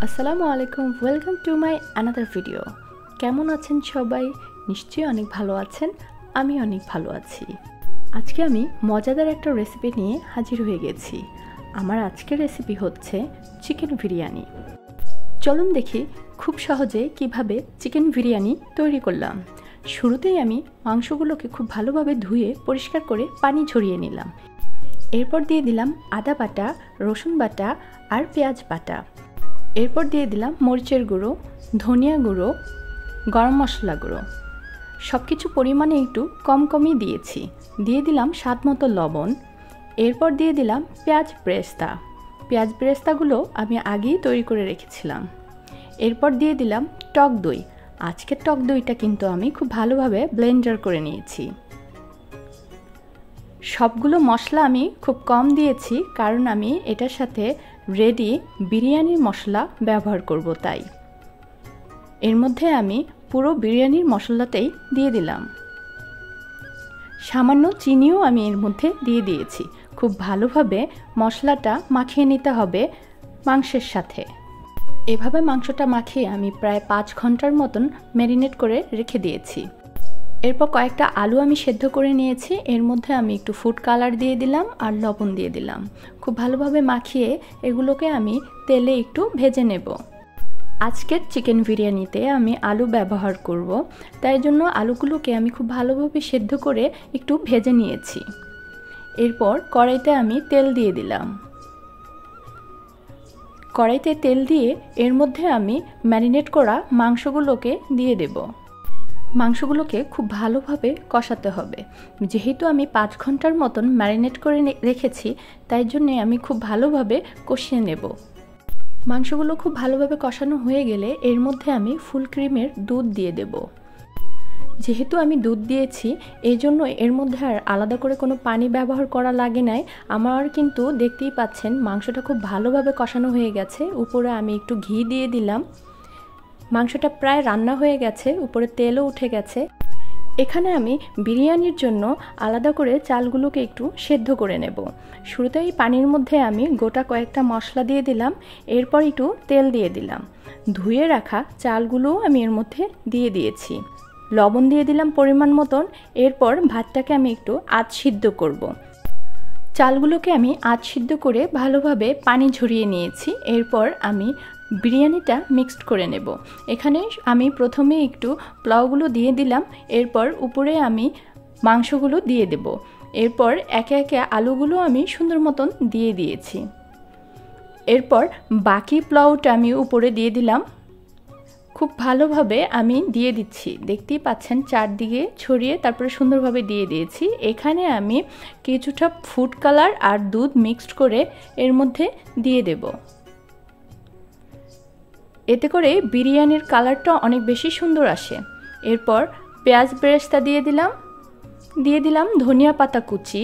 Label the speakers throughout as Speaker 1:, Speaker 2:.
Speaker 1: আসসালামু আলাইকুম, welcome to my another video. কেমন আছেন সবাই? নিশ্চয়ই অনেক ভালো আছেন। আমি অনেক ভালো আছি। আজকে আমি মজাদার একটা রেসিপি নিয়ে হাজির হয়ে গেছি। আমার আজকের রেসিপি হচ্ছে চিকেন বিরিয়ানি। চলুন দেখি খুব সহজে কিভাবে চিকেন বিরিয়ানি তৈরি করলাম। শুরুতেই আমি মাংসগুলোকে খুব ভালোভাবে ধুয়ে পরিষ্কার করে পানি ঝরিয়ে নিলাম। এরপর দিয়ে দিলাম আদা বাটা, রসুন বাটা আর পেঁয়াজ বাটা। এরপর দিয়ে দিলাম মরিচের গুঁড়ো, ধনিয়া গুঁড়ো, গরম মশলা গুঁড়ো। সব কিছু পরিমাণে একটু কম কমই দিয়েছি। দিয়ে দিলাম স্বাদ মতো লবণ। এরপর দিয়ে দিলাম পেঁয়াজ বেরেস্তা। পেঁয়াজ বেরেস্তাগুলো আমি আগেই তৈরি করে রেখেছিলাম। এরপর দিয়ে দিলাম টক দই। আজকের টক দইটা কিন্তু আমি খুব ভালোভাবে ব্লেন্ডার করে নিয়েছি। সবগুলো মশলা আমি খুব কম দিয়েছি, কারণ আমি এটার সাথে রেডি বিরিয়ানির মশলা ব্যবহার করব। তাই এর মধ্যে আমি পুরো বিরিয়ানির মশলাটাই দিয়ে দিলাম। সামান্য চিনিও আমি এর মধ্যে দিয়ে দিয়েছি। খুব ভালোভাবে মশলাটা মাখিয়ে নিতে হবে মাংসের সাথে। এভাবে মাংসটা মাখিয়ে আমি প্রায় 5 ঘন্টার মতন ম্যারিনেট করে রেখে দিয়েছি। এরপর কয়েকটা আলু আমি সেদ্ধ করে নিয়েছি। এর মধ্যে আমি একটু ফুড কালার দিয়ে দিলাম আর লবণ দিয়ে দিলাম। খুব ভালোভাবে মাখিয়ে এগুলোকে আমি তেলে একটু ভেজে নেব। আজকের চিকেন বিরিয়ানিতে আমি আলু ব্যবহার করব, তাই জন্য আলুগুলোকে আমি খুব ভালোভাবে সেদ্ধ করে একটু ভেজে নিয়েছি। এরপর কড়াইতে আমি তেল দিয়ে দিলাম। কড়াইতে তেল দিয়ে এর মধ্যে আমি ম্যারিনেট করা মাংসগুলোকে দিয়ে দেব। মাংসগুলোকে খুব ভালোভাবে কষাতে হবে। যেহেতু আমি 5 ঘন্টার মতন ম্যারিনেট করে রেখেছি, তাই জন্যে আমি খুব ভালোভাবে কষিয়ে নেব। মাংসগুলো খুব ভালোভাবে কষানো হয়ে গেলে এর মধ্যে আমি ফুল ক্রিমের দুধ দিয়ে দেব। যেহেতু আমি দুধ দিয়েছি, এই জন্য এর মধ্যে আর আলাদা করে কোনো পানি ব্যবহার করা লাগে নাই। আমার কিন্তু দেখতেই পাচ্ছেন মাংসটা খুব ভালোভাবে কষানো হয়ে গেছে। উপরে আমি একটু ঘি দিয়ে দিলাম। মাংসটা প্রায় রান্না হয়ে গেছে, উপরে তেলও উঠে গেছে। এখানে আমি বিরিয়ানির জন্য আলাদা করে চালগুলোকে একটু সেদ্ধ করে নেব। শুরুতেই পানির মধ্যে আমি গোটা কয়েকটা মশলা দিয়ে দিলাম। এরপর একটু তেল দিয়ে দিলাম। ধুয়ে রাখা চালগুলোও আমি এর মধ্যে দিয়ে দিয়েছি। লবণ দিয়ে দিলাম পরিমাণ মতন। এরপর ভাতটাকে আমি একটু আধ সিদ্ধ করব। চালগুলোকে আমি আধ সিদ্ধ করে ভালোভাবে পানি ঝরিয়ে নিয়েছি। এরপর আমি বিরিয়ানিটা মিক্সড করে নেব। এখানে আমি প্রথমে একটু পোলাওগুলো দিয়ে দিলাম। এরপর উপরে আমি মাংসগুলো দিয়ে দেব। এরপর একে একে আলুগুলো আমি সুন্দর মতন দিয়ে দিয়েছি। এরপর বাকি পোলাওটা আমি উপরে দিয়ে দিলাম। খুব ভালোভাবে আমি দিয়ে দিচ্ছি। দেখতেই পাচ্ছেন চারদিকে ছড়িয়ে তারপরে সুন্দরভাবে দিয়ে দিয়েছি। এখানে আমি কিছুটা ফুড কালার আর দুধ মিক্সড করে এর মধ্যে দিয়ে দেব। এতে করে বিরিয়ানির কালারটা অনেক বেশি সুন্দর আসে। এরপর পেঁয়াজ বেরেস্তা দিয়ে দিলাম ধনিয়া পাতা কুচি।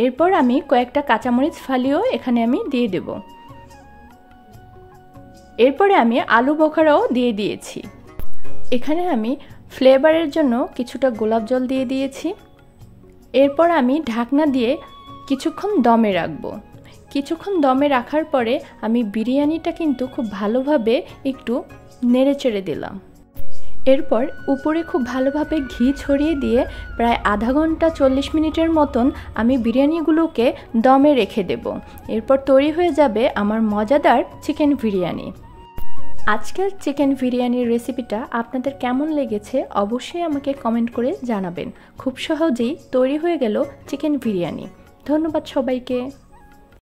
Speaker 1: এরপর আমি কয়েকটা কাঁচামরিচ ফালিও এখানে আমি দিয়ে দেব। এরপরে আমি আলু বোখারাও দিয়ে দিয়েছি। এখানে আমি ফ্লেভারের জন্য কিছুটা গোলাপ জল দিয়ে দিয়েছি। এরপর আমি ঢাকনা দিয়ে কিছুক্ষণ দমে রাখবো। কিছুক্ষণ দমে রাখার পরে আমি বিরিয়ানিটা কিন্তু খুব ভালোভাবে একটু নেড়ে চেড়ে দিলাম। এরপর উপরে খুব ভালোভাবে ঘি ছড়িয়ে দিয়ে প্রায় আধা ঘন্টা 40 মিনিটের মতন আমি বিরিয়ানিগুলোকে দমে রেখে দেব। এরপর তৈরি হয়ে যাবে আমার মজাদার চিকেন বিরিয়ানি। আজকের চিকেন বিরিয়ানির রেসিপিটা আপনাদের কেমন লেগেছে অবশ্যই আমাকে কমেন্ট করে জানাবেন। খুব সহজেই তৈরি হয়ে গেল চিকেন বিরিয়ানি। ধন্যবাদ সবাইকে।